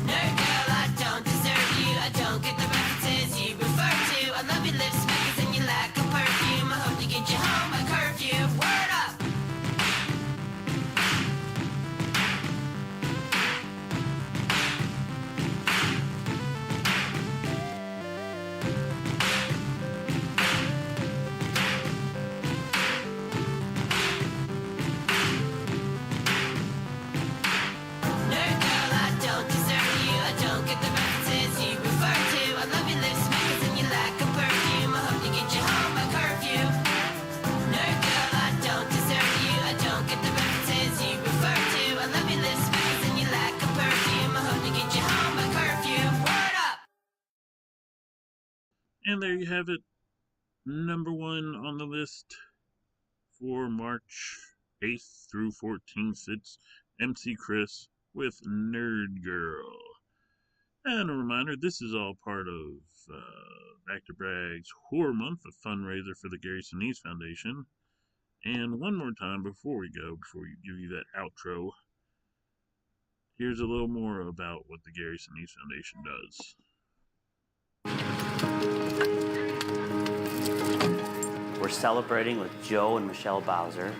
Nerd girl, I don't deserve you. I don't get the references you refer to. I love your lips, smackers and your lack of perfume. I hope to get you home by curfew. Word up! Nerd girl, I don't deserve you. I don't get the references you refer to. I love your lips, smackers and your lack of perfume. I hope to get you home by curfew. Nerd girl, I don't deserve you. I don't get the references you refer to. I love your lips, smackers and your lack of perfume. I hope to get you home by curfew. Word up! And there you have it. Number 1 on the list, For March 8th through 14th, it's MC Chris with Nerd Girl. And a reminder, this is all part of Bac2Bragg's Horror Month Fundraiser for the Gary Sinise Foundation. And one more time before we go, before we give you that outro, here's a little more about what the Gary Sinise Foundation does. We're celebrating with Joe and Michelle Bowser.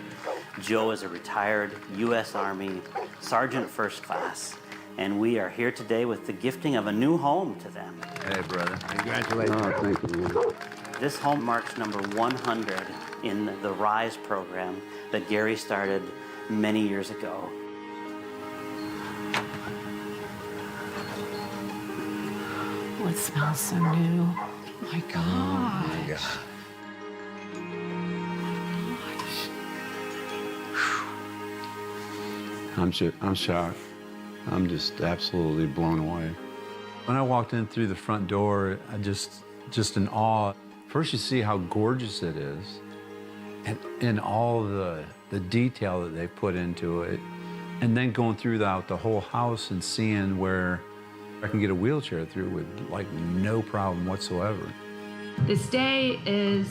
Joe is a retired U.S. Army Sergeant First Class, and we are here today with the gifting of a new home to them. Hey, brother. Congratulations. Oh, thank you, man. This home marks number 100 in the RISE program that Gary started many years ago. Oh, it smells so new. Oh my gosh. I'm shocked. I'm just absolutely blown away. When I walked in through the front door, I just in awe. First, you see how gorgeous it is, and all the detail that they put into it, and then going throughout the whole house and seeing where I can get a wheelchair through with like no problem whatsoever. This day is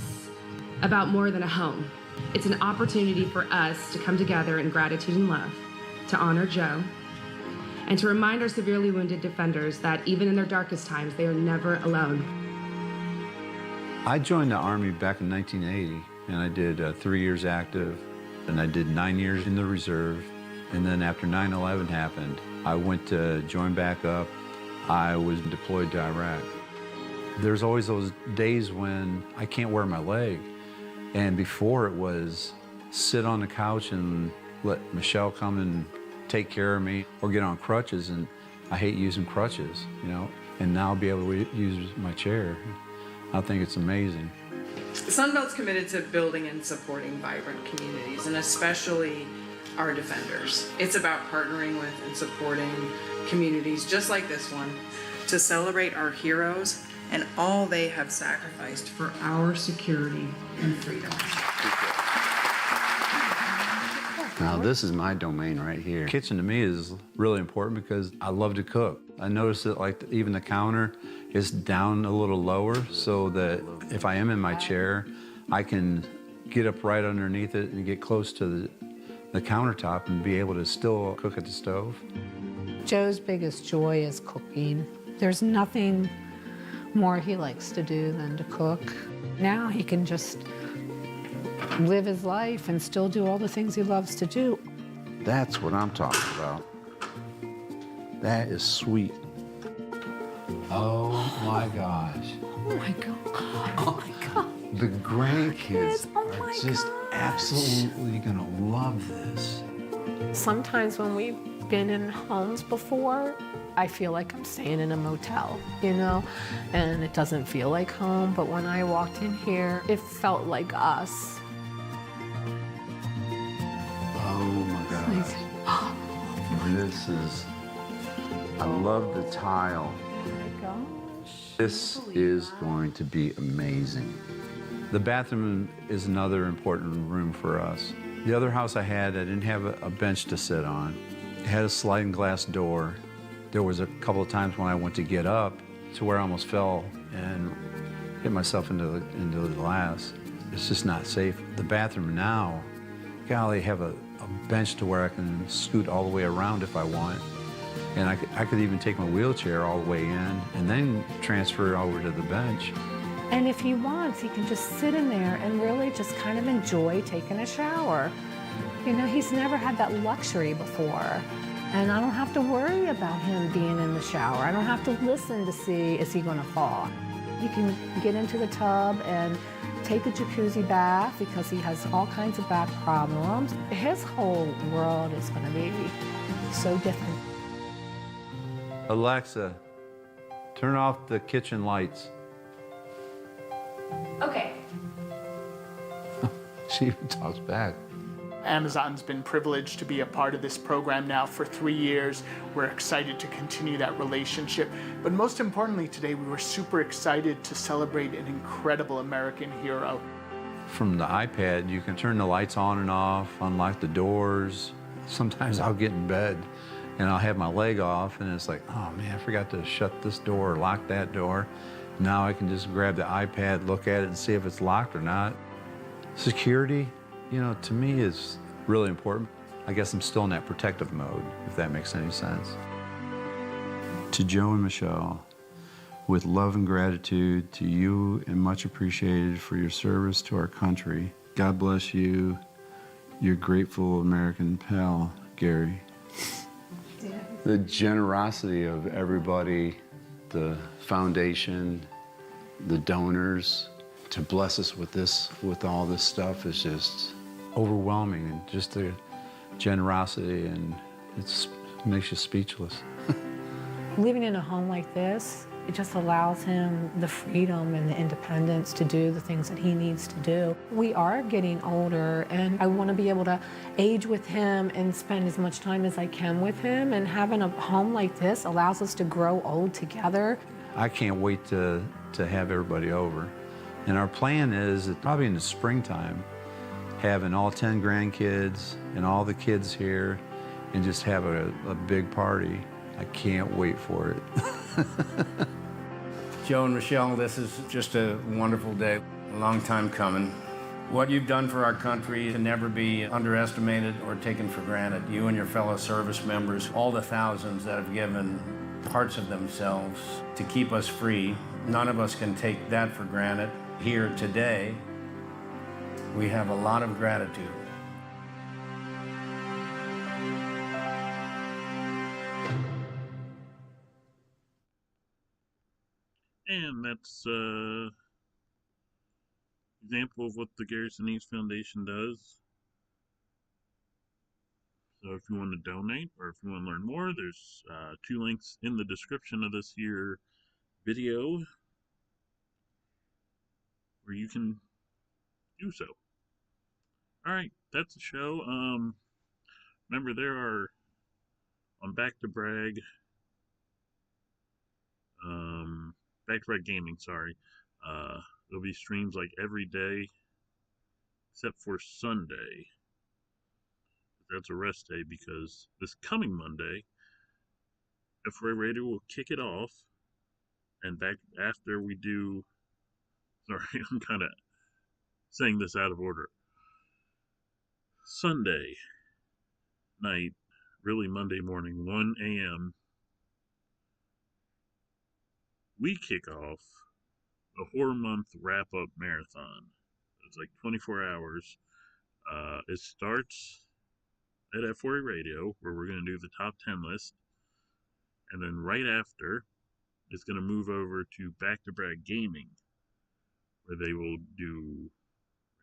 about more than a home. It's an opportunity for us to come together in gratitude and love, to honor Joe, and to remind our severely wounded defenders that even in their darkest times, they are never alone. I joined the Army back in 1980, and I did 3 years active, and I did 9 years in the reserve. And then after 9/11 happened, I went to join back up. I was deployed to Iraq. There's always those days when I can't wear my leg. And before it was sit on the couch and let Michelle come and take care of me, or get on crutches, and I hate using crutches, you know, and now be able to use my chair. I think it's amazing. Sunbelt's committed to building and supporting vibrant communities, and especially our defenders. It's about partnering with and supporting communities just like this one to celebrate our heroes and all they have sacrificed for our security and freedom. Now this is my domain right here. Kitchen to me is really important because I love to cook. I noticed that like even the counter is down a little lower so that if I am in my chair, I can get up right underneath it and get close to the countertop and be able to still cook at the stove. Joe's biggest joy is cooking. There's nothing more he likes to do than to cook. Now he can just live his life and still do all the things he loves to do. That's what I'm talking about. That is sweet. Oh my gosh. Oh my God. Oh my God. The grandkids are just absolutely gonna love this. Sometimes when we've been in homes before, I feel like I'm staying in a motel, you know? And it doesn't feel like home, but when I walked in here, it felt like us. Oh my gosh. This is, I love the tile. Oh my gosh. This is going to be amazing. The bathroom is another important room for us. The other house I didn't have a bench to sit on. It had a sliding glass door. There was a couple of times when I went to get up to where I almost fell and hit myself into the glass. It's just not safe. The bathroom now, golly, have a bench to where I can scoot all the way around if I want. And I could even take my wheelchair all the way in and then transfer it over to the bench. And if he wants, he can just sit in there and really just kind of enjoy taking a shower. You know, he's never had that luxury before. And I don't have to worry about him being in the shower. I don't have to listen to see, is he gonna fall? He can get into the tub and take a jacuzzi bath because he has all kinds of back problems. His whole world is gonna be so different. Alexa, turn off the kitchen lights. Okay. She even talks back. Amazon's been privileged to be a part of this program now for 3 years. We're excited to continue that relationship. But most importantly today, we were super excited to celebrate an incredible American hero. From the iPad, you can turn the lights on and off, unlock the doors. Sometimes I'll get in bed and I'll have my leg off and it's like, oh man, I forgot to shut this door or lock that door. Now I can just grab the iPad, look at it and see if it's locked or not. Security, you know, to me is really important. I guess I'm still in that protective mode, if that makes any sense. To Joe and Michelle, with love and gratitude to you and much appreciated for your service to our country. God bless you, your grateful American pal, Gary. The generosity of everybody, the foundation, the donors, to bless us with this, with all this stuff is just overwhelming, and just the generosity, and it makes you speechless. Living in a home like this, it just allows him the freedom and the independence to do the things that he needs to do. We are getting older, and I want to be able to age with him and spend as much time as I can with him, and having a home like this allows us to grow old together. I can't wait to have everybody over. And our plan is that probably in the springtime, having all 10 grandkids and all the kids here and just have a big party. I can't wait for it. Joe and Michelle, this is just a wonderful day, a long time coming. What you've done for our country can never be underestimated or taken for granted. You and your fellow service members, all the thousands that have given parts of themselves to keep us free, none of us can take that for granted. Here today, we have a lot of gratitude. And that's example of what the Gary Sinise Foundation does. So if you want to donate or if you want to learn more, there's 2 links in the description of this here video where you can do so. Alright, that's the show. Remember, there are on Bac2Bragg, Bac2Bragg Gaming, sorry. There'll be streams like every day except for Sunday. That's a rest day because this coming Monday, F4ARadio will kick it off, and back after we do, sorry, I'm kind of saying this out of order. Sunday night, really Monday morning, 1 a.m., we kick off the Horror Month wrap-up marathon. It's like 24 hours. It starts at F4ARadio, where we're going to do the top 10 list. And then right after, it's going to move over to Bac2Bragg Gaming, where they will do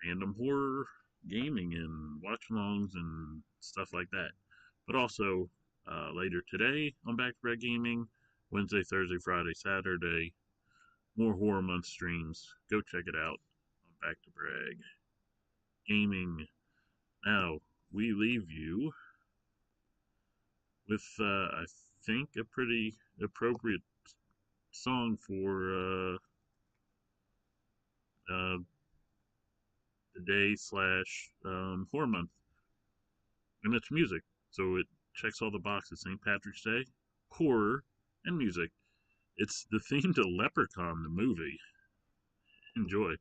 random horror gaming and watch-alongs and stuff like that. But also, later today on Bac2Bragg Gaming, Wednesday, Thursday, Friday, Saturday, more Horror Month streams. Go check it out on Bac2Bragg Gaming. Now, we leave you with, I think, a pretty appropriate song for the day / Horror Month. And it's music, so it checks all the boxes. St. Patrick's Day, horror, and music. It's the theme to Leprechaun, the movie. Enjoy.